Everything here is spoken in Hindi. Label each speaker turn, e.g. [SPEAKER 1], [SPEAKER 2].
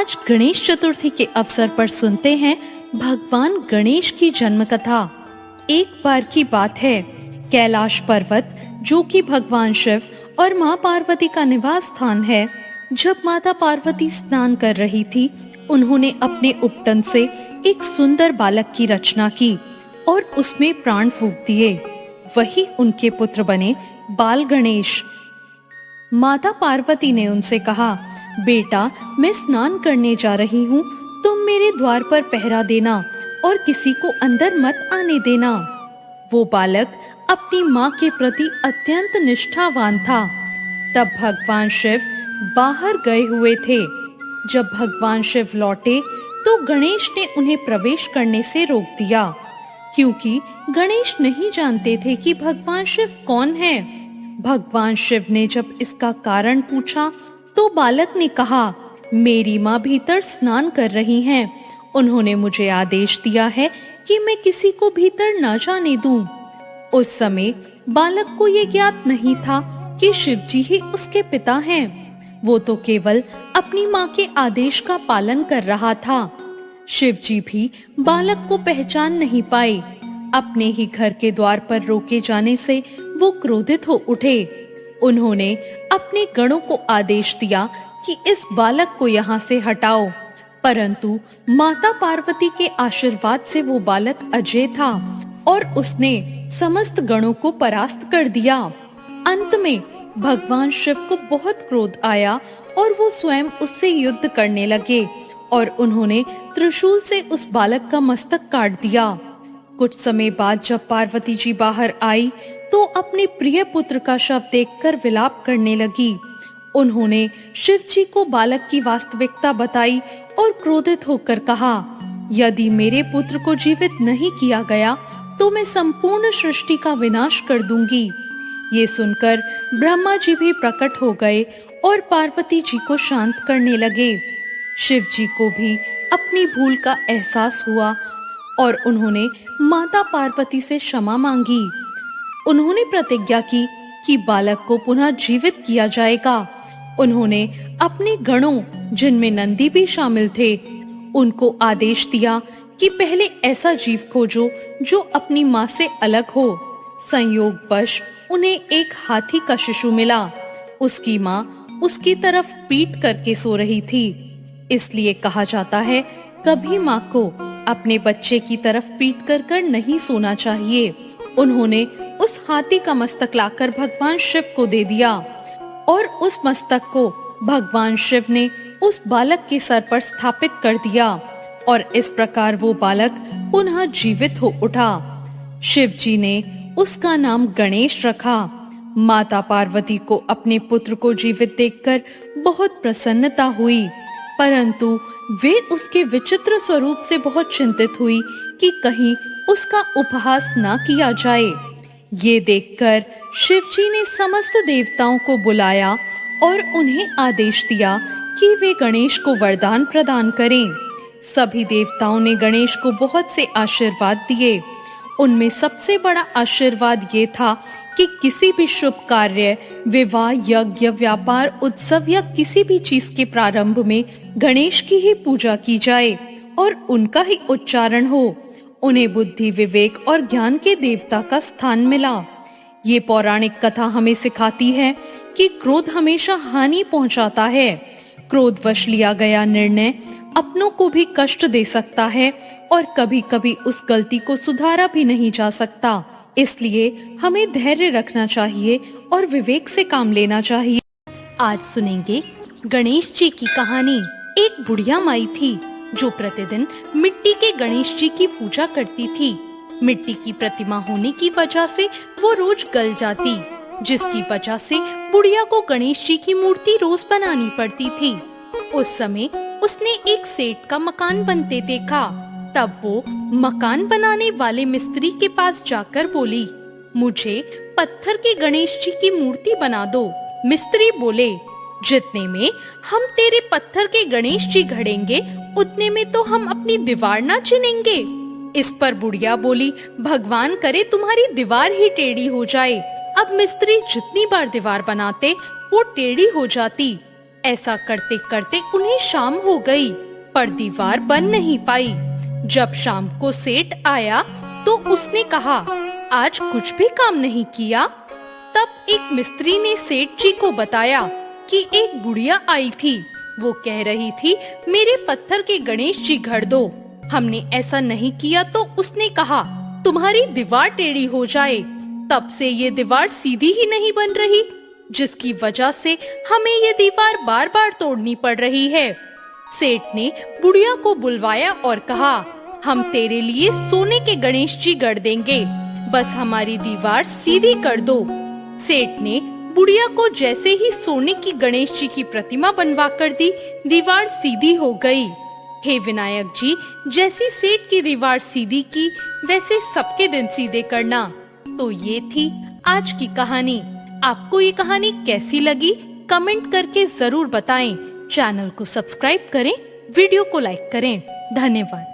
[SPEAKER 1] आज गणेश चतुर्थी के अवसर पर सुनते हैं भगवान गणेश की जन्म कथा। एक बार की बात है, कैलाश पर्वत जो कि भगवान शिव और माँ पार्वती का निवास स्थान है, जब माता पार्वती स्नान कर रही थी, उन्होंने अपने उपटन से एक सुंदर बालक की रचना की और उसमें प्राण फूंक दिए। वही उनके पुत्र बने बाल गणेश। माता पार्वती ने उनसे कहा, बेटा, मैं स्नान करने जा रही हूँ, तुम मेरे द्वार पर पहरा देना और किसी को अंदर मत आने देना। वो बालक अपनी माँ के प्रति अत्यंत निष्ठावान था। तब भगवान शिव बाहर गए हुए थे। जब भगवान शिव लौटे तो गणेश ने उन्हें प्रवेश करने से रोक दिया, क्योंकि गणेश नहीं जानते थे कि भगवान शिव कौन है। भगवान शिव ने जब इसका कारण पूछा तो बालक ने कहा, मेरी माँ भीतर स्नान कर रही हैं। उन्होंने मुझे आदेश दिया है कि मैं किसी को भीतर न जाने दूं। उस समय बालक को ये ज्ञात नहीं था कि शिव जी ही उसके पिता हैं। वो तो केवल अपनी माँ के आदेश का पालन कर रहा था। शिव जी भी बालक को पहचान नहीं पाए। अपने ही घर के द्वार पर रोके जाने से वो क्रोधित हो उठे। उन्होंने अपने गणों को आदेश दिया कि इस बालक को यहाँ से हटाओ, परंतु माता पार्वती के आशीर्वाद से वो बालक अजय था और उसने समस्त गणों को परास्त कर दिया। अंत में भगवान शिव को बहुत क्रोध आया और वो स्वयं उससे युद्ध करने लगे और उन्होंने त्रिशूल से उस बालक का मस्तक काट दिया। कुछ समय बाद जब पार्वती जी बाहर आई तो अपने प्रिय पुत्र का शव देखकर विलाप करने लगी। उन्होंने शिव जी को बालक की वास्तविकता बताई और क्रोधित होकर कहा, यदि मेरे पुत्र को जीवित नहीं किया गया तो मैं संपूर्ण सृष्टि का विनाश कर दूंगी। ये सुनकर ब्रह्मा जी भी प्रकट हो गए और पार्वती जी को शांत करने लगे। शिव जी को भी अपनी भूल का एहसास हुआ और उन्होंने माता पार्वती से क्षमा मांगी। उन्होंने प्रतिज्ञा की कि बालक को पुनः जीवित किया जाएगा। उन्होंने अपने गणों, जिनमें नंदी भी शामिल थे, उनको आदेश दिया कि पहले ऐसा जीव खोजो जो अपनी माँ से अलग हो। संयोगवश उन्हें एक हाथी का शिशु मिला। उसकी माँ उसकी तरफ पीट करके सो रही थी। इसलिए कहा जाता है, कभी माँ को अपने बच्चे की तरफ पीट कर नहीं सोना चाहिए। उन्होंने उस हाथी का मस्तक लाकर भगवान शिव को दे दिया और उस मस्तक को भगवान शिव ने उस बालक के सर पर स्थापित कर दिया और इस प्रकार वो बालक पुनः जीवित हो उठा। शिव जी ने उसका नाम गणेश रखा। माता पार्वती को अपने पुत्र को जीवित देखकर बहुत प्रसन्नता हुई, परंतु वे उसके विचित्र स्वरूप से बहुत चिंतित हुई कि कहीं उसका उपहास ना किया जाए। ये देखकर शिव जी ने समस्त देवताओं को बुलाया और उन्हें आदेश दिया कि वे गणेश को वरदान प्रदान करें। सभी देवताओं ने गणेश को बहुत से आशीर्वाद दिए। उनमें सबसे बड़ा आशीर्वाद ये था कि किसी भी शुभ कार्य, विवाह, यज्ञ, व्यापार, उत्सव या किसी भी चीज के प्रारंभ में गणेश की ही पूजा की जाए और उनका ही उच्चारण हो। उन्हें बुद्धि, विवेक और ज्ञान के देवता का स्थान मिला। ये पौराणिक कथा हमें सिखाती है कि क्रोध हमेशा हानि पहुंचाता है। क्रोधवश लिया गया निर्णय अपनों को भी कष्ट दे सकता है और कभी-कभी उस गलती को सुधारा भी नहीं जा सकता। इसलिए हमें धैर्य रखना चाहिए और विवेक से काम लेना चाहिए। आज सुनेंगे गणेश जी की कहानी। एक बुढ़िया माई थी जो प्रतिदिन मिट्टी के गणेश जी की पूजा करती थी। मिट्टी की प्रतिमा होने की वजह से वो रोज गल जाती, जिसकी वजह से बुढ़िया को गणेश जी की मूर्ति रोज बनानी पड़ती थी। उस समय उसने एक सेठ का मकान बनते देखा। तब वो मकान बनाने वाले मिस्त्री के पास जाकर बोली, मुझे पत्थर के गणेश जी की मूर्ति बना दो। मिस्त्री बोले, जितने में हम तेरे पत्थर के गणेश जी गढ़ेंगे उतने में तो हम अपनी दीवार ना चिनेंगे। इस पर बुढ़िया बोली, भगवान करे तुम्हारी दीवार ही टेढ़ी हो जाए। अब मिस्त्री जितनी बार दीवार बनाते वो टेढ़ी हो जाती। ऐसा करते करते उन्हें शाम हो गई, पर दीवार बन नहीं पाई। जब शाम को सेठ आया तो उसने कहा, आज कुछ भी काम नहीं किया। तब एक मिस्त्री ने सेठ जी को बताया कि एक बुढ़िया आई थी। वो कह रही थी, मेरे पत्थर के गणेश जी गढ़ दो। हमने ऐसा नहीं किया तो उसने कहा, तुम्हारी दीवार टेढ़ी हो जाए। तब से ये दीवार सीधी ही नहीं बन रही, जिसकी वजह से हमें ये दीवार बार बार तोड़नी पड़ रही है। सेठ ने बुढ़िया को बुलवाया और कहा, हम तेरे लिए सोने के गणेश जी गढ़ देंगे, बस हमारी दीवार सीधी कर दो। सेठ ने बुढ़िया को जैसे ही सोने की गणेश जी की प्रतिमा बनवा कर दी, दीवार सीधी हो गई। हे विनायक जी, जैसी सेठ की दीवार सीधी की, वैसे सबके दिन सीधे करना। तो ये थी आज की कहानी। आपको ये कहानी कैसी लगी, कमेंट करके जरूर बताएं। चैनल को सब्सक्राइब करें, वीडियो को लाइक करें। धन्यवाद।